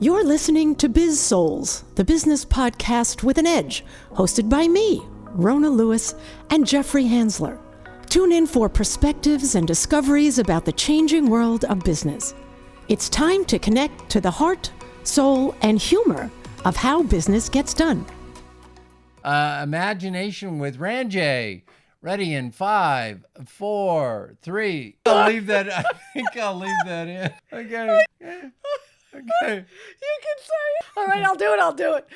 You're listening to Biz-Souls, the business podcast with an edge, hosted by me, Rona Lewis, and Jeffrey Hansler. Tune in for perspectives and discoveries about the changing world of business. It's time to connect to the heart, soul, and humor of how business gets done. Imagination with Ranjay. Ready in 5, 4, 3. I'll leave that. I think I'll leave that in. Okay. Okay. You can say it. All right, I'll do it.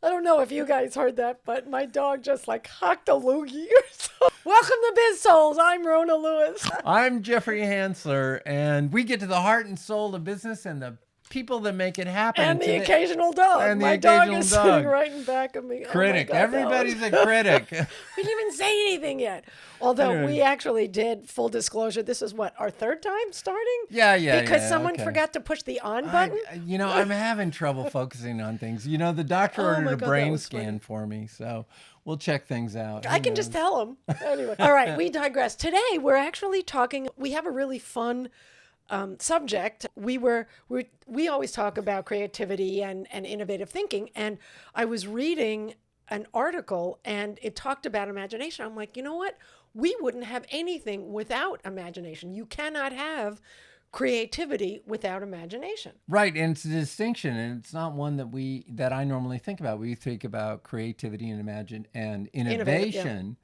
I don't know if you guys heard that, but my dog just like hocked a loogie or so. Welcome to Biz-Souls. I'm Rona Lewis. I'm Jeffrey Hansler, and we get to the heart and soul of business and the people that make it happen. And the occasional dog. And the my dog occasional is dog. sitting right in back of me. Critic. Oh my God, Everybody's a critic. We didn't even say anything yet. Although we actually did, full disclosure, this is what, our third time starting? Yeah. Because someone forgot to push the on button? I'm having trouble focusing on things. The doctor ordered a God, brain that was scan funny. for me, so we'll check things out. I can just tell him. Anyway. All right, we digress. Today, we're actually talking, we have a really fun subject. We always talk about creativity and innovative thinking. And I was reading an article and it talked about imagination. I'm like, you know what? We wouldn't have anything without imagination. You cannot have creativity without imagination. Right, and it's a distinction, and it's not one that I normally think about. We think about creativity and innovation.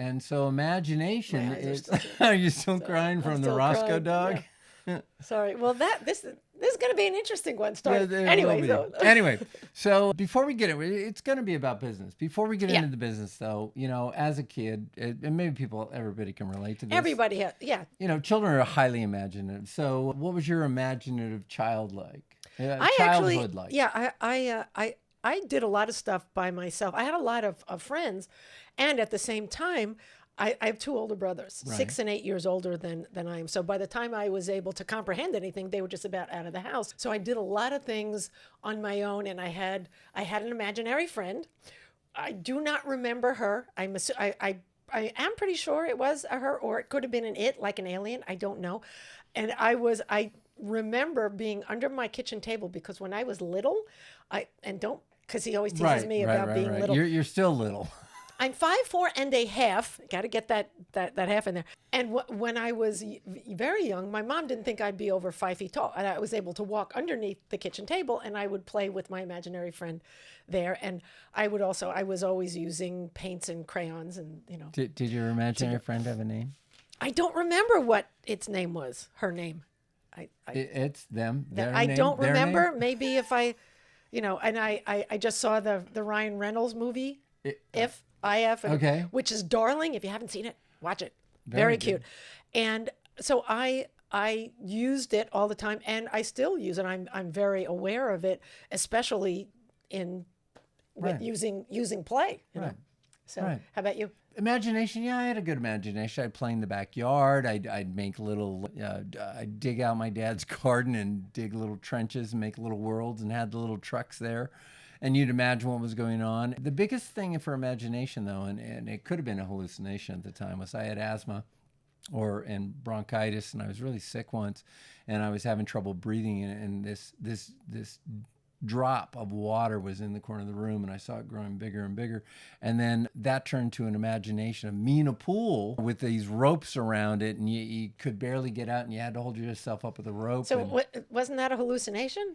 And so imagination is. Are you still crying from the Roscoe crying, dog? yeah. Sorry. Well, this is going to be an interesting one. Anyway, so before we get it, it's going to be about business. Before we get into the business, though, as a kid, and maybe everybody can relate to this. Everybody has, yeah. Children are highly imaginative. So, what was your imaginative childhood like? Yeah, I did a lot of stuff by myself. I had a lot of friends, and at the same time, I have two older brothers, right. 6 and 8 years older than I am. So by the time I was able to comprehend anything, they were just about out of the house. So I did a lot of things on my own, and I had an imaginary friend. I do not remember her. I am pretty sure it was a her, or it could have been an it, like an alien. I don't know. And I remember being under my kitchen table because when I was little, because he always teases me about being little. You're still little. I'm 5'4" and a half. Got to get that half in there. And when I was very young, my mom didn't think I'd be over 5 feet tall. And I was able to walk underneath the kitchen table, and I would play with my imaginary friend there. And I was always using paints and crayons and, Did your imaginary friend have a name? I don't remember what its name was, her name. It's them. I don't remember. Maybe if I, and I just saw the Ryan Reynolds movie, which is darling. If you haven't seen it, watch it. Very cute. And so I used it all the time, and I still use it. I'm very aware of it, especially with using play. Right. So how about you? Imagination, I had a good imagination. I'd play in the backyard. I'd make I'd dig out my dad's garden and dig little trenches and make little worlds and had the little trucks there. And you'd imagine what was going on. The biggest thing for imagination, though, and it could have been a hallucination at the time, was I had asthma and bronchitis, and I was really sick once, and I was having trouble breathing, and this drop of water was in the corner of the room, and I saw it growing bigger and bigger. And then that turned to an imagination of me in a pool with these ropes around it, and you could barely get out, and you had to hold yourself up with a rope. So wasn't that a hallucination?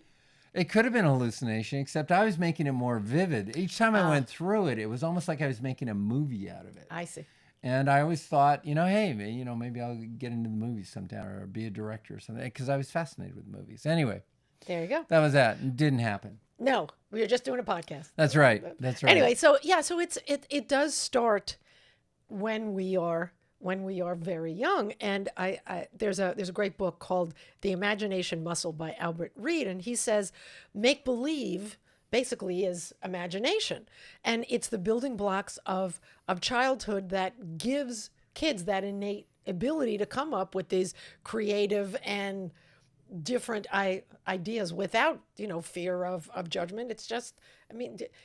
It could have been a hallucination, except I was making it more vivid. Each time I went through it, it was almost like I was making a movie out of it. I see. And I always thought, hey, maybe I'll get into the movies sometime or be a director or something, because I was fascinated with movies. Anyway. There you go. That was that. It didn't happen. No, we were just doing a podcast. That's right. Anyway, so it does start when we are very young, and there's a great book called The Imagination Muscle by Albert Reed, and he says make believe basically is imagination, and it's the building blocks of childhood that gives kids that innate ability to come up with these creative and different ideas without fear of judgment. It's just,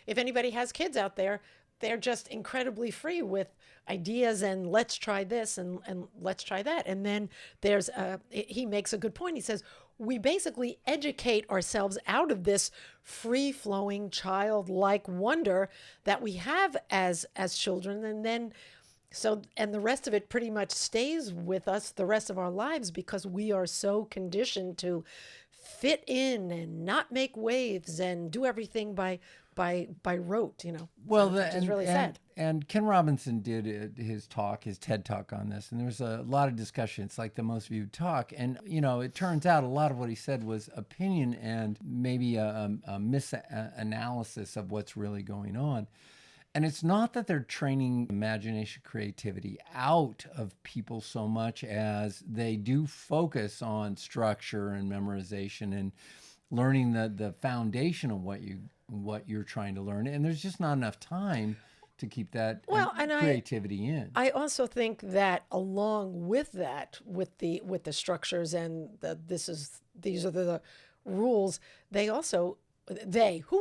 if anybody has kids out there, they're just incredibly free with ideas and let's try this and let's try that. And then he makes a good point. He says, we basically educate ourselves out of this free-flowing childlike wonder that we have as children. And then and the rest of it pretty much stays with us the rest of our lives because we are so conditioned to fit in and not make waves and do everything by rote, Well, which is really sad. And Ken Robinson did his TED talk on this, and there was a lot of discussion. It's like the most viewed talk. And, it turns out a lot of what he said was opinion and maybe a misanalysis of what's really going on. And it's not that they're training imagination, creativity out of people so much as they do focus on structure and memorization and learning the foundation of what you're trying to learn. And there's just not enough time to keep that creativity in. I also think that along with that, with the structures and these are the rules, who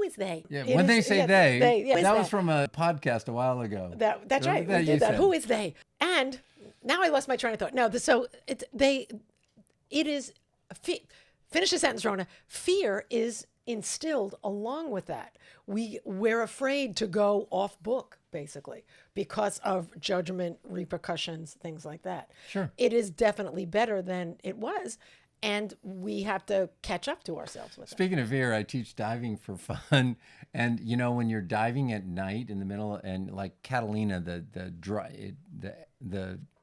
is they? Yeah, when they say they, that was from a podcast a while ago. That's right. We did that. Who is they? And now I lost my train of thought. No, finish the sentence, Rona. Fear is instilled along with that. We're afraid to go off book, basically, because of judgment, repercussions, things like that. Sure. It is definitely better than it was. And we have to catch up to ourselves with it. Speaking of fear, I teach diving for fun. And, when you're diving at night in the middle, and like Catalina, the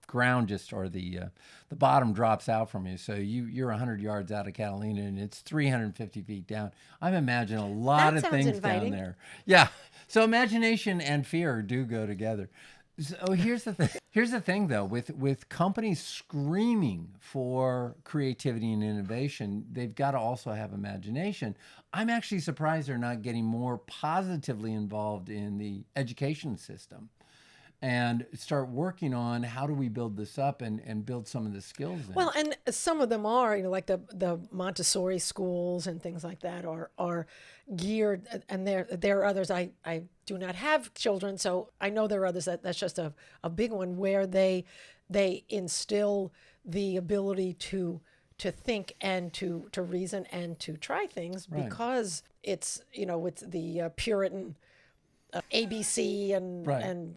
ground the bottom drops out from you. So you're 100 yards out of Catalina and it's 350 feet down. I'm imagining a lot of things inviting. down there. Yeah. So imagination and fear do go together. So here's the thing. Here's the thing, though, with companies screaming for creativity and innovation, they've got to also have imagination. I'm actually surprised they're not getting more positively involved in the education system and start working on how do we build this up and build some of the skills in. Well, and some of them are, like the Montessori schools and things like that are geared, and there are others. I do not have children, so I know there are others that's just a big one where they instill the ability to think and to reason and to try things, right, because it's it's the Puritan ABC and right, and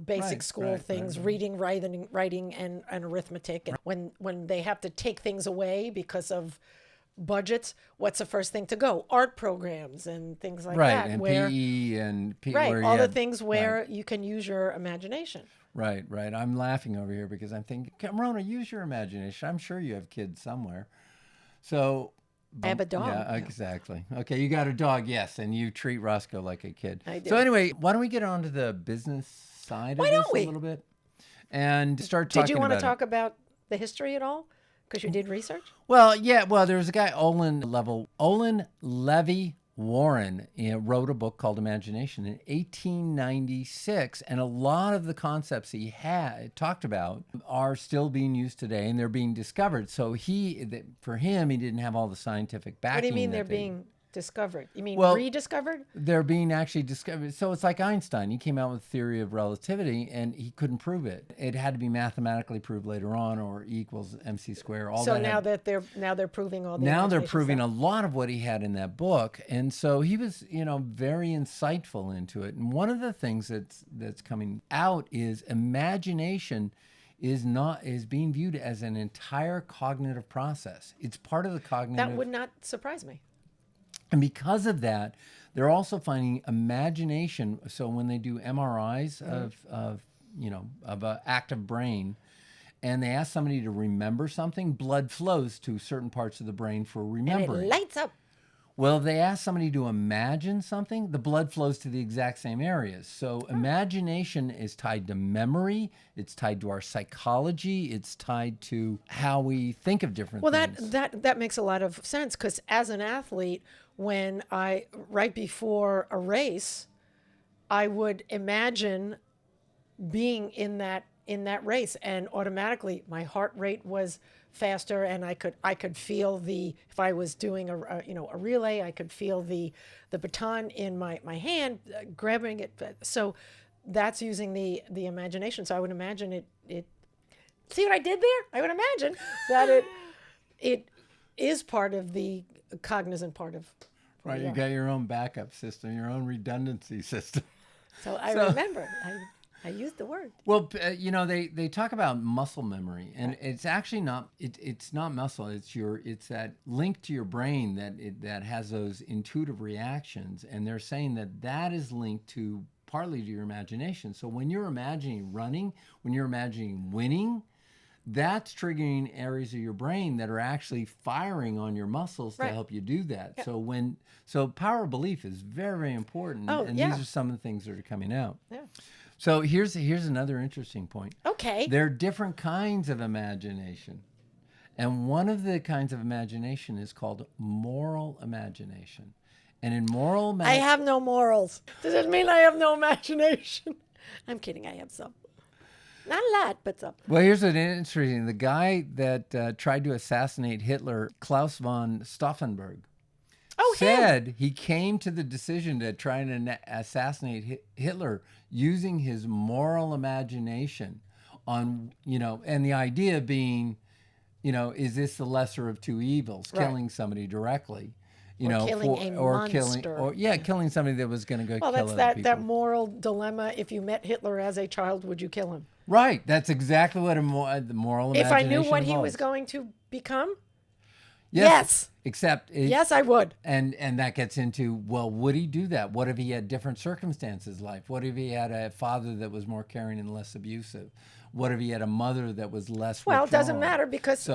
basic right, school right, things, right. reading, writing and arithmetic. And when they have to take things away because of budgets, what's the first thing to go? Art programs and things like right, that. And where, PE and right, where all the had, things where right, you can use your imagination. Right. I'm laughing over here because I'm thinking, Rona, use your imagination. I'm sure you have kids somewhere. So I have a dog. Yeah, exactly. Okay, you got a dog, yes, and you treat Roscoe like a kid. I do. So anyway, why don't we get on to the business side of this a little bit and start talking about Did you want to talk about the history at all? Because you did research? Well, yeah. Well, there was a guy, Olin Levi Warner, wrote a book called Imagination in 1896, and a lot of the concepts he had talked about are still being used today, and they're being discovered. So for him, he didn't have all the scientific backing. What do you mean they're being discovered? You mean rediscovered? They're being actually discovered. So it's like Einstein. He came out with theory of relativity, and he couldn't prove it. It had to be mathematically proved later on, or E equals mc squared. All so that now they're proving all the now they're imagination proving stuff. a lot of what he had in that book, and so he was very insightful into it. And one of the things that's coming out is imagination is being viewed as an entire cognitive process. It's part of the cognitive. That would not surprise me. And because of that, they're also finding imagination. So when they do MRIs of an active brain, and they ask somebody to remember something, blood flows to certain parts of the brain for remembering. And it lights up. Well, if they ask somebody to imagine something, the blood flows to the exact same areas. So imagination is tied to memory. It's tied to our psychology. It's tied to how we think of different things. Well, that makes a lot of sense, because as an athlete, when right before a race, I would imagine being in that in that race, and automatically my heart rate was faster, and I could feel if I was doing a relay, I could feel the baton in my hand, grabbing it. So that's using the imagination. So I would imagine it. See what I did there? I would imagine that it is part of the cognizant part of. Right, you got your own backup system, your own redundancy system. So I remember. I used the word. Well, they talk about muscle memory, and it's actually not. It's not muscle. It's that link to your brain that has those intuitive reactions, and they're saying that is linked to partly to your imagination. So when you're imagining running, when you're imagining winning, that's triggering areas of your brain that are actually firing on your muscles to help you do that. Yeah. So power of belief is very, very important. These are some of the things that are coming out. Yeah. So here's another interesting point. Okay. There are different kinds of imagination. And one of the kinds of imagination is called moral imagination. And in moral I have no morals. Does it mean I have no imagination? I'm kidding. I have some. Not a lot, but some. Well, here's what's interesting. The guy that tried to assassinate Hitler, Klaus von Stauffenberg, said he came to the decision to try and assassinate Hitler using his moral imagination and the idea being, is this the lesser of two evils, killing somebody directly? Killing somebody that was going to go kill other people. Well, that's that moral dilemma. If you met Hitler as a child, would you kill him? Right. That's exactly what the moral imagination If I knew what involves. he was going to become? Yes. Except yes, I would. And that gets into, well, would he do that? What if he had different circumstances in life? What if he had a father that was more caring and less abusive? What if he had a mother that was less withdrawn? It doesn't matter because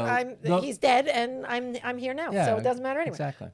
he's dead and I'm here now. So it doesn't matter anyway. Exactly.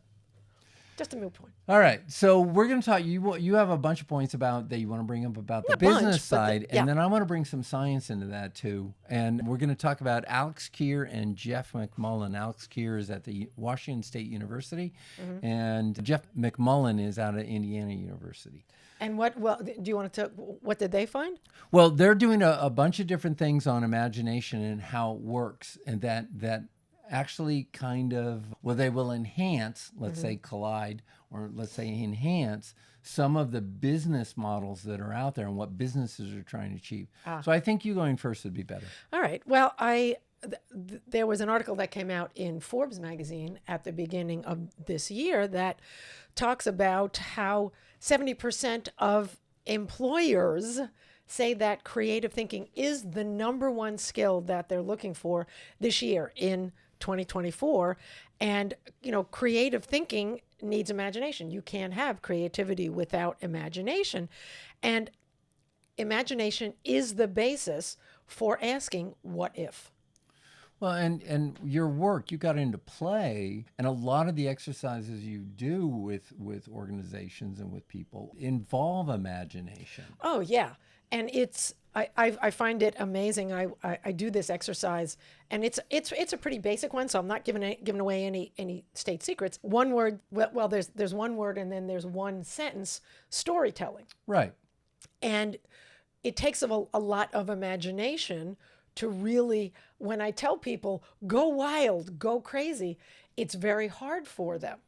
Just a moot point. All right. So we're going to talk. You have a bunch of points that you want to bring up about the business side. And then I want to bring some science into that too. And we're going to talk about Alex Kier and Jeff McMullen. Alex Kier is at the Washington State University. Mm-hmm. And Jeff McMullen is out of Indiana University. And do you want to what did they find? Well, they're doing a bunch of different things on imagination and how it works. And that actually they will enhance, let's say collide, or let's say enhance some of the business models that are out there and what businesses are trying to achieve. So I think you going first would be better. All right. Well, there was an article that came out in Forbes magazine at the beginning of this year that talks about how 70% of employers say that creative thinking is the number one skill that they're looking for this year in 2024. And, creative thinking needs imagination. You can't have creativity without imagination. And imagination is the basis for asking, what if? Well, and your work, you got into play, and a lot of the exercises you do with organizations and with people involve imagination. Oh, yeah. And I find it amazing. I do this exercise, and it's a pretty basic one, so I'm not giving away any state secrets. One word. Well, there's one word, and then there's one sentence. Storytelling. Right. And it takes a lot of imagination to really. When I tell people go wild, go crazy, it's very hard for them.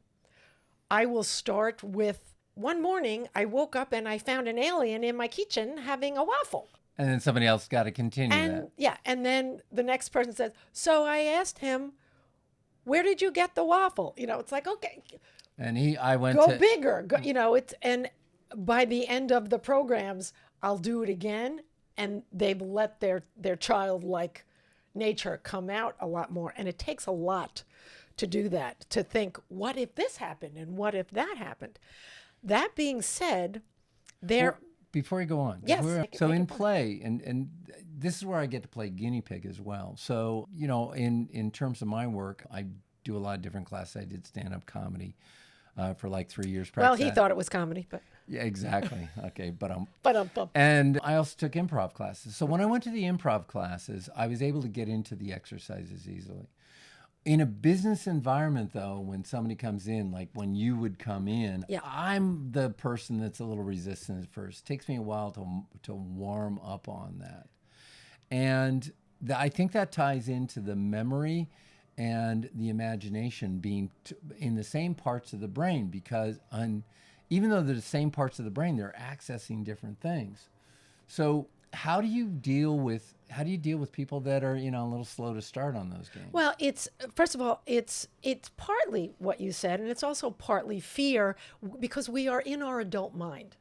I will start with, one morning I woke up and I found an alien in my kitchen having a waffle. And then somebody else got to continue that. Yeah, and then the next person says, so I asked him, where did you get the waffle? It's like, okay. And I went go bigger. And by the end of the programs, I'll do it again, and they've let their childlike nature come out a lot more. And it takes a lot to do that, to think, what if this happened and what if that happened? That being said, before you go on. Yes. So in play, and this is where I get to play guinea pig as well. So, in terms of my work, I do a lot of different classes. I did stand-up comedy for like 3 years. Well, he thought it was comedy, but... Yeah, exactly. Okay, but But and I also took improv classes. So when I went to the improv classes, I was able to get into the exercises easily. In a business environment, though, when somebody comes in, like when you would come in, I'm the person that's a little resistant at first. It takes me a while to warm up on that. And I think that ties into the memory and the imagination being in the same parts of the brain, because even though they're the same parts of the brain, they're accessing different things. So how do you deal with people that are, a little slow to start on those games? Well, first of all, it's partly what you said, and it's also partly fear, because we are in our adult mind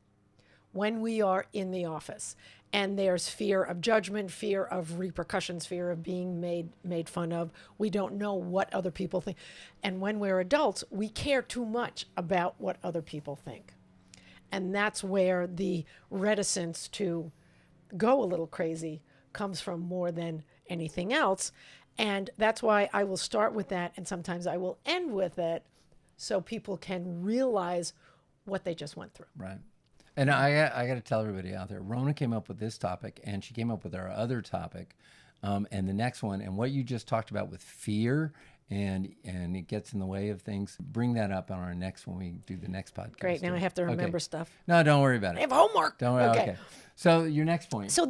when we are in the office. And there's fear of judgment, fear of repercussions, fear of being made fun of. We don't know what other people think. And when we're adults, we care too much about what other people think. And that's where the reticence to go a little crazy comes from more than anything else. And that's why I will start with that, and sometimes I will end with it, so people can realize what they just went through. Right. And I got to tell everybody out there, Rona came up with this topic, and she came up with our other topic, and the next one, and what you just talked about with fear, and it gets in the way of things. Bring that up on our next, when we do the next podcast. Great. Now I have to remember stuff. No, don't worry about it. I have homework. Don't worry. Okay. So your next point. So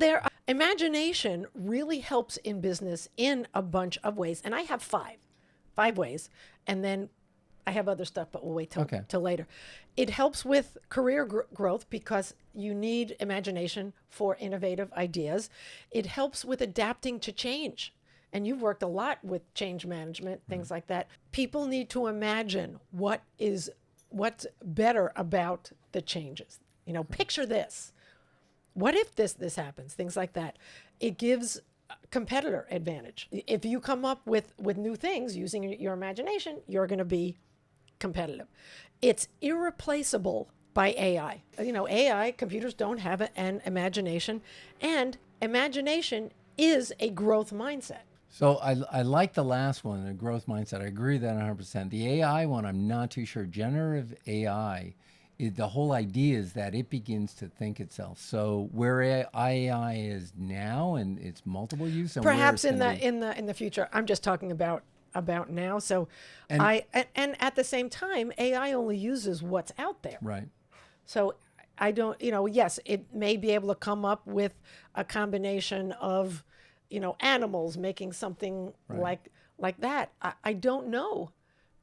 imagination really helps in business in a bunch of ways, and I have five ways, and then I have other stuff, but we'll wait till later. It helps with career growth, because you need imagination for innovative ideas. It helps with adapting to change. And you've worked a lot with change management, things like that. People need to imagine what's better about the changes. Picture this. What if this happens? Things like that. It gives competitor advantage. If you come up with new things using your imagination, you're going to be competitive. It's irreplaceable by AI. AI, computers don't have an imagination, and imagination is a growth mindset. So I like the last one, the growth mindset. I agree with that 100%. The AI one, I'm not too sure. Generative AI, the whole idea is that it begins to think itself. So where AI is now, and its multiple use, and perhaps in the future. I'm just talking about now. So and at the same time, AI only uses what's out there. Right. So I don't, yes, it may be able to come up with a combination of, animals making something like that. I don't know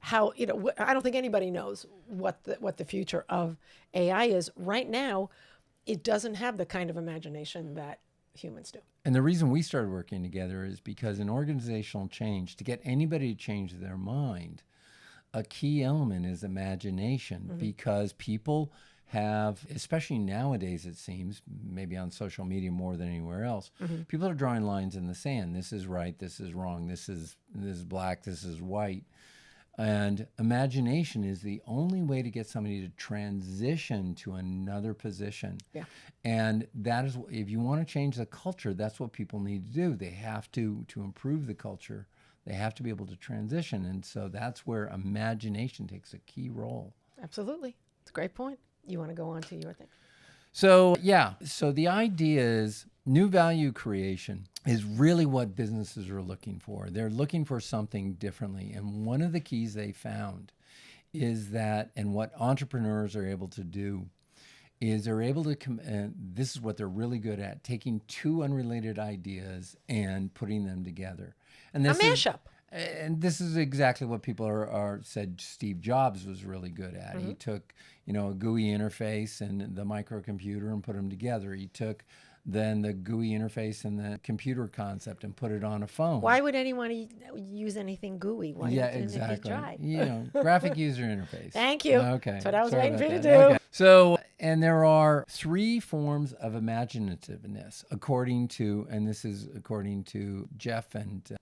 how, I don't think anybody knows what the future of AI is. Right now, it doesn't have the kind of imagination that humans do. And the reason we started working together is because in organizational change, to get anybody to change their mind, a key element is imagination, because people have, especially nowadays, it seems, maybe on social media more than anywhere else, people are drawing lines in the sand. This is right, this is wrong, this is black, this is white. And imagination is the only way to get somebody to transition to another position. Yeah. And that is, if you want to change the culture, that's what people need to do. They have to improve the culture, they have to be able to transition. And so that's where imagination takes a key role. Absolutely. It's a great point. You want to go on to your thing? So the idea is new value creation is really what businesses are looking for. They're looking for something differently. And one of the keys they found is that, and what entrepreneurs are able to do, is they're able to, this is what they're really good at, taking two unrelated ideas and putting them together. And this a mashup. And this is exactly what people are said Steve Jobs was really good at. He took, a GUI interface and the microcomputer and put them together. He took then the GUI interface and the computer concept and put it on a phone. Why would anyone use anything GUI? Why exactly. Try? Graphic user interface. Thank you. Okay. That's what I was Sorry waiting for you to about do. that. Okay. So, and there are three forms of imaginativeness, according to Jeff and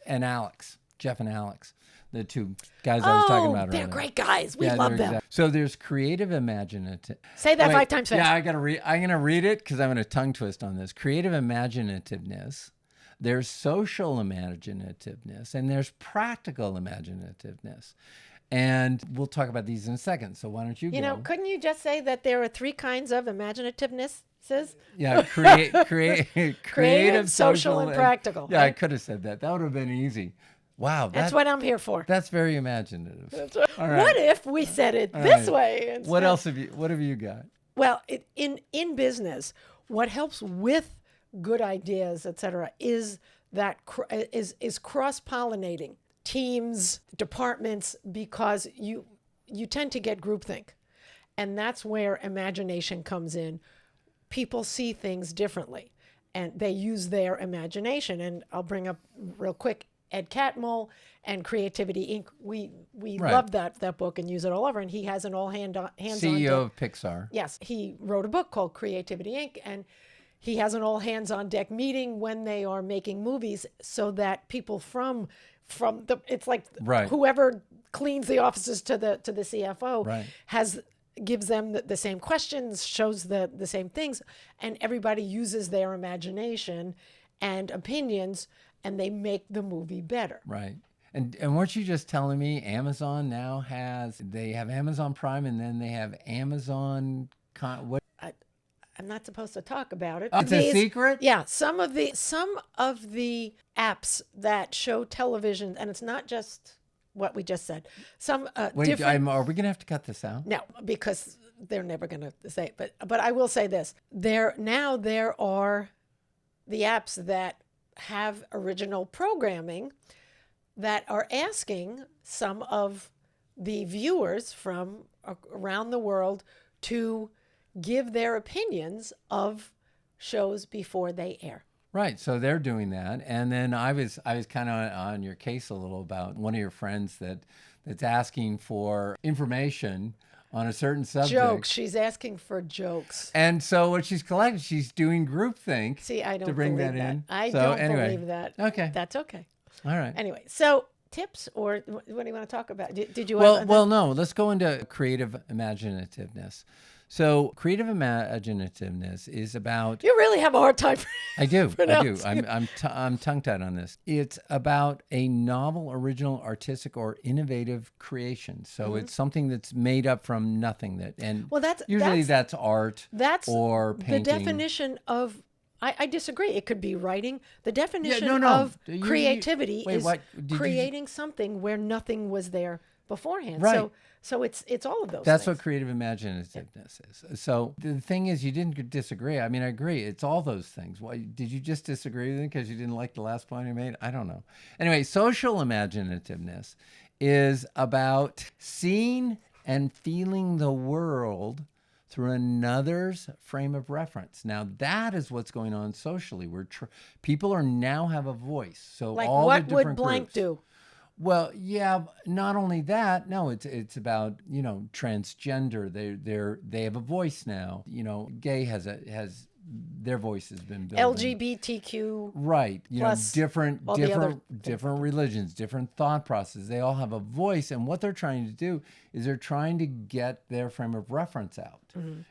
and Alex. Jeff and Alex, the two guys I was talking about earlier. They're great guys. We love them. So there's creative imaginative. Say that 5 times fast. Yeah, I'm going to read it because I'm going to tongue twist on this. Creative imaginativeness. There's social imaginativeness, and there's practical imaginativeness. And we'll talk about these in a second. So why don't you go? Couldn't you just say that there are 3 kinds of imaginativeness? Yeah, creative, social, and practical. Yeah, I could have said that. That would have been easy. Wow, that's what I'm here for. That's very imaginative. All right. What if we said it this way? Instead? What have you got? Well, in business, what helps with good ideas, etc., is that is cross-pollinating teams, departments, because you tend to get groupthink. And that's where imagination comes in. People see things differently and they use their imagination. And I'll bring up real quick Ed Catmull and Creativity Inc. We Right. love that book and use it all over. And he has an all hands-on CEO of Pixar. Yes, he wrote a book called Creativity Inc. and he has an all hands on deck meeting when they are making movies, so that people from the, it's like Right. whoever cleans the offices to the CFO Right. gives them the same questions, shows the same things, and everybody uses their imagination and opinions, and they make the movie better. Right. And weren't you just telling me Amazon now they have Amazon Prime, and then they have Amazon what? I'm not supposed to talk about it. It's a secret? Yeah, some of the apps that show television, and it's not just what we just said. Some Wait, different. are we going to have to cut this out? No, because they're never going to say it. But I will say this: there are the apps that have original programming that are asking some of the viewers from around the world to give their opinions of shows before they air. Right. So they're doing that. And then I was kind of on your case a little about one of your friends that's asking for information on a certain subject. Jokes. She's asking for jokes. And so what she's collecting, she's doing groupthink. See, I don't to bring believe that in. I So don't anyway. believe that. Okay. That's okay. All right. Anyway, so tips, or what do you want to talk about? Did you? Well, no. Let's go into creative imaginativeness. So creative imaginativeness is about. You really have a hard time. I do. pronouncing I'm tongue-tied on this. It's about a novel, original, artistic, or innovative creation. So it's something that's made up from nothing. That's art. That's or painting. The definition of. I disagree. It could be writing. The definition no. of creativity is what? creating something where nothing was there beforehand. Right. So it's all of those That's things. what creative imaginativeness is. So the thing is, you didn't disagree. I mean, I agree. It's all those things. Why did you just disagree with it because you didn't like the last point I made? I don't know. Anyway, social imaginativeness is about seeing and feeling the world through another's frame of reference. Now, that is what's going on socially. People are now have a voice. So Like, all what the different would blank groups, do? Well, yeah, not only that, no, it's about, transgender. They have a voice now. Gay has their voice has been building. LGBTQ. Right. Plus different all the other religions, different thought processes. They all have a voice, and what they're trying to do is they're trying to get their frame of reference out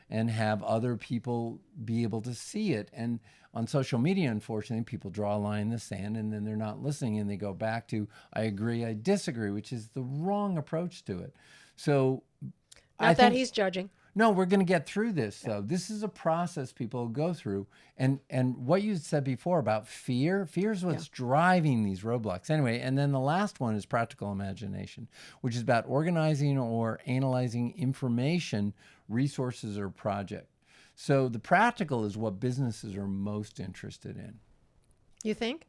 and have other people be able to see it. And on social media, unfortunately, people draw a line in the sand and then they're not listening and they go back to, I agree, I disagree, which is the wrong approach to it. So Not that he's judging. No, we're going to get through this, though. This is a process people go through. And what you said before about fear is what's driving these roadblocks. Anyway, and then the last one is practical imagination, which is about organizing or analyzing information, resources, or project. So the practical is what businesses are most interested in. You think?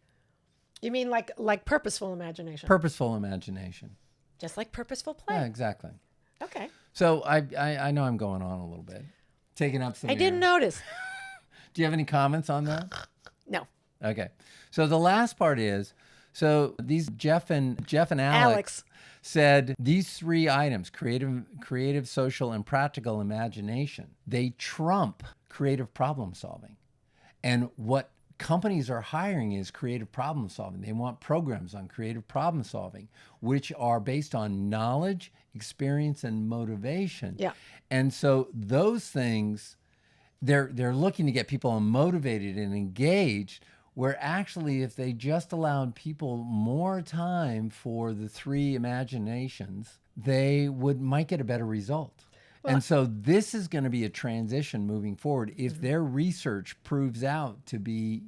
You mean like purposeful imagination? Purposeful imagination. Just like purposeful play? Yeah, exactly. Okay. So I know I'm going on a little bit, taking up some I didn't notice. Do you have any comments on that? No. Okay. So the last part is, so these Jeff and Alex said these three items, creative, social, and practical imagination, they trump creative problem solving. And what companies are hiring is creative problem solving. They want programs on creative problem solving, which are based on knowledge, experience, and motivation. Yeah. And so those things, they're looking to get people motivated and engaged, where actually if they just allowed people more time for the three imaginations, they might get a better result. Well, and so this is going to be a transition moving forward if their research proves out to be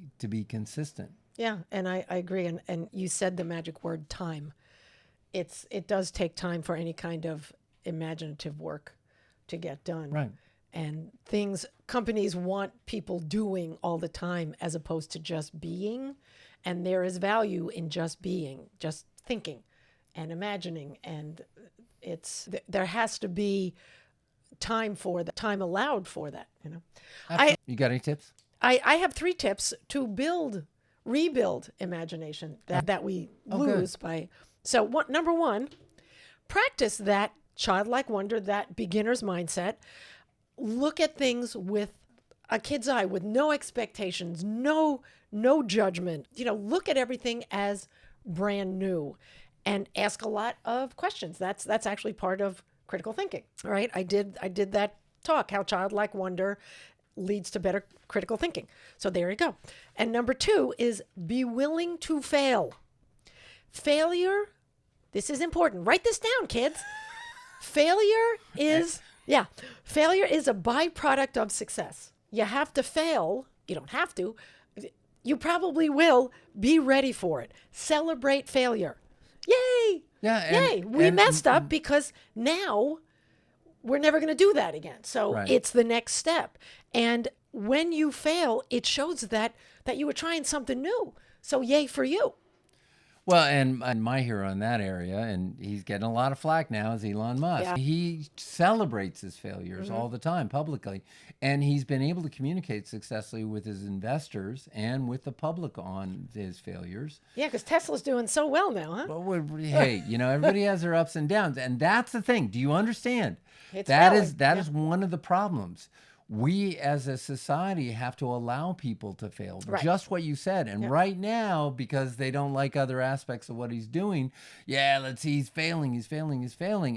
consistent. Yeah, and I agree. And you said the magic word, time. It does take time for any kind of imaginative work to get done. Right. and things companies want people doing all the time as opposed to just being. And there is value in just being, just thinking and imagining. And there has to be time allowed for that, you know. You got any tips? I have 3 tips to rebuild imagination that we lose by. So number 1, practice that childlike wonder, that beginner's mindset. Look at things with a kid's eye, with no expectations, no judgment. You know, look at everything as brand new and ask a lot of questions. That's actually part of critical thinking. All right. I did that talk, how childlike wonder leads to better critical thinking. So there you go. And number 2 is be willing to fail. Failure, this is important. Write this down, kids. Failure is a byproduct of success. You have to fail. You don't have to. You probably will. Be ready for it. Celebrate failure. Yay! Yeah. Yay! We messed up because now we're never going to do that again. So It's the next step. And when you fail, it shows that you were trying something new. So yay for you. Well, and my hero in that area, and he's getting a lot of flack now, is Elon Musk. Yeah. He celebrates his failures all the time publicly, and he's been able to communicate successfully with his investors and with the public on his failures. Yeah, because Tesla's doing so well now, huh? Well, hey, you know, everybody has their ups and downs, and that's the thing. Do you understand? It's That failing. is one of the problems. We as a society have to allow people to fail. Right. Just what you said. And right now, because they don't like other aspects of what he's doing, let's see, he's failing.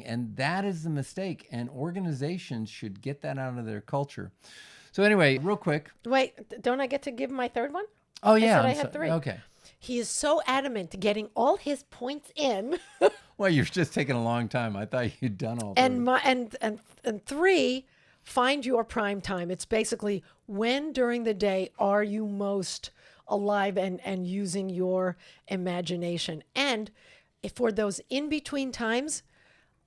And that is the mistake. And organizations should get that out of their culture. So anyway, real quick. Wait, don't I get to give my 3rd one? Oh, yeah. I had 3. Okay. He is so adamant to getting all his points in. Well, you're just taking a long time. I thought you'd done all and 3, find your prime time. It's basically when during the day are you most alive and using your imagination. And for those in-between times,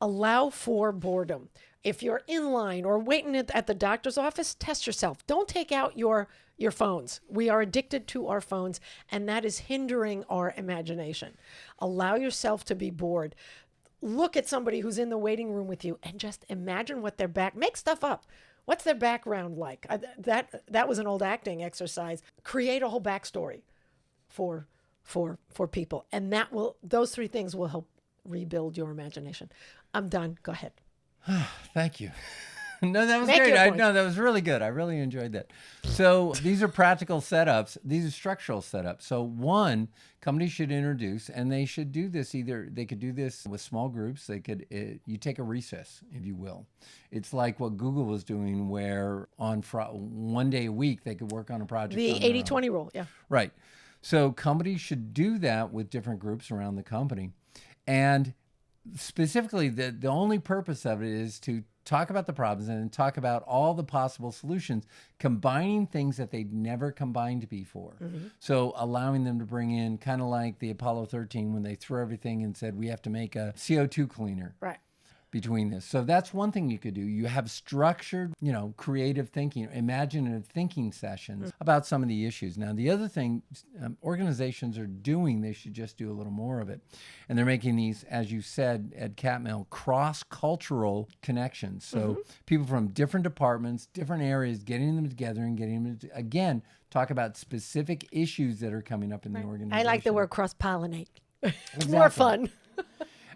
allow for boredom. If you're in line or waiting at the doctor's office, test yourself. Don't take out your phones. We are addicted to our phones, and that is hindering our imagination. Allow yourself to be bored. Look at somebody who's in the waiting room with you and just imagine what make stuff up. What's their background like? That was an old acting exercise. Create a whole backstory for people. And those 3 things will help rebuild your imagination. I'm done. Go ahead. Thank you. No, that was Make great. your point. No, that was really good. I really enjoyed that. So these are practical setups. These are structural setups. So one, companies should introduce, and they should do this they could do this with small groups. They could, you take a recess, if you will. It's like what Google was doing, where on one day a week, they could work on a project. The 80-20 rule, yeah. Right. So companies should do that with different groups around the company. And specifically, the only purpose of it is to talk about the problems and talk about all the possible solutions, combining things that they'd never combined before. Mm-hmm. So allowing them to bring in, kind of like the Apollo 13 when they threw everything and said, we have to make a CO2 cleaner. Right. Between this. So that's one thing you could do. You have structured, creative thinking, imaginative thinking sessions about some of the issues. Now, the other thing organizations are doing, they should just do a little more of it. And they're making these, as you said, Ed Catmull, cross-cultural connections. So people from different departments, different areas, getting them together and getting them to, again, talk about specific issues that are coming up in the organization. I like the word cross-pollinate. It's Exactly. more fun.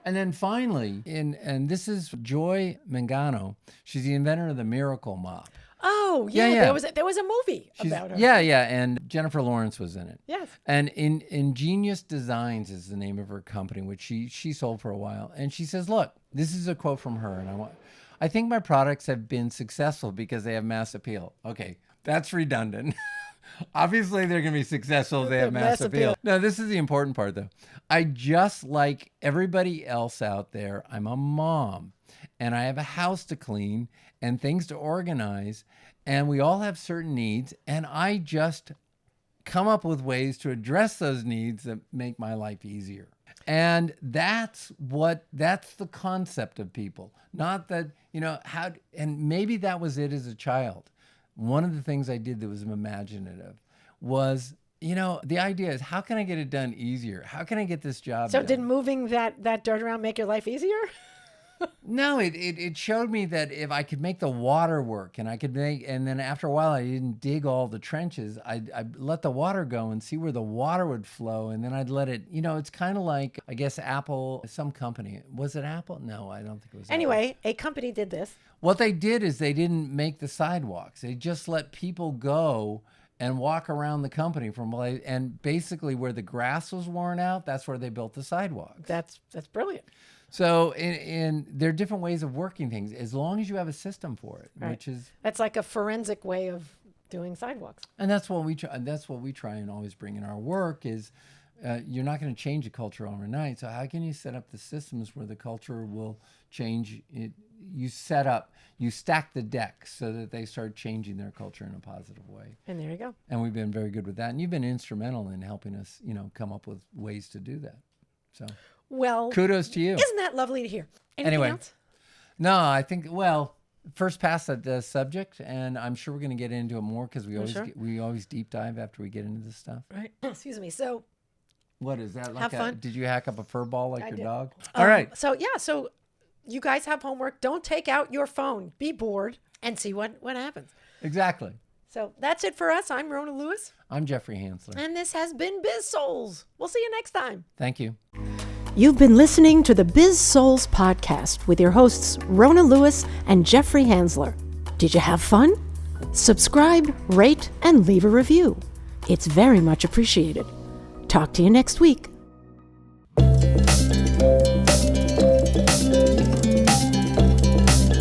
And then finally, and this is Joy Mangano. She's the inventor of the Miracle Mop. Oh, yeah. There was a movie about her. Yeah, and Jennifer Lawrence was in it. Yes. And Ingenious Designs is the name of her company, which she sold for a while. And she says, look, this is a quote from her, and I think my products have been successful because they have mass appeal. Okay, that's redundant. Obviously, they're going to be successful if they have mass appeal. No, this is the important part, though. I just like everybody else out there. I'm a mom, and I have a house to clean and things to organize, and we all have certain needs, and I just come up with ways to address those needs that make my life easier. And that's the concept of people. Not that, and maybe that was it as a child. One of the things I did that was imaginative was, the idea is, how can I get it done easier? How can I get this job So done? did moving that dirt around make your life easier? No, it showed me that if I could make the water work and and then after a while I didn't dig all the trenches, I'd let the water go and see where the water would flow, and then I'd let it, it's kind of like, I guess Apple, some company, was it Apple? No, I don't think it was Anyway, Apple. a company did this. What they did is they didn't make the sidewalks. They just let people go and walk around the company and basically where the grass was worn out, that's where they built the sidewalks. That's brilliant. So there are different ways of working things as long as you have a system for it, Right. which is, That's like a forensic way of doing sidewalks. and that's what we try. And that's what we try and always bring in our work is, you're not going to change a culture overnight. So how can you set up the systems where the culture will change? You stack the deck so that they start changing their culture in a positive way. And there you go. And we've been very good with that. And you've been instrumental in helping us, come up with ways to do that. So. Well, Kudos to you. Isn't that lovely to hear? Anything Anyway. else? No, I think, first pass at the subject, and I'm sure we're going to get into it more because we always deep dive after we get into this stuff. Right. Excuse me. So What is that? Have fun. Did you hack up a fur ball like I your did. dog? All right. So you guys have homework. Don't take out your phone. Be bored and see what happens. Exactly. So that's it for us. I'm Rona Lewis. I'm Jeffrey Hansler. And this has been Biz-Souls. We'll see you next time. Thank you. You've been listening to the Biz-Souls podcast with your hosts, Rona Lewis and Jeffrey Hansler. Did you have fun? Subscribe, rate, and leave a review. It's very much appreciated. Talk to you next week.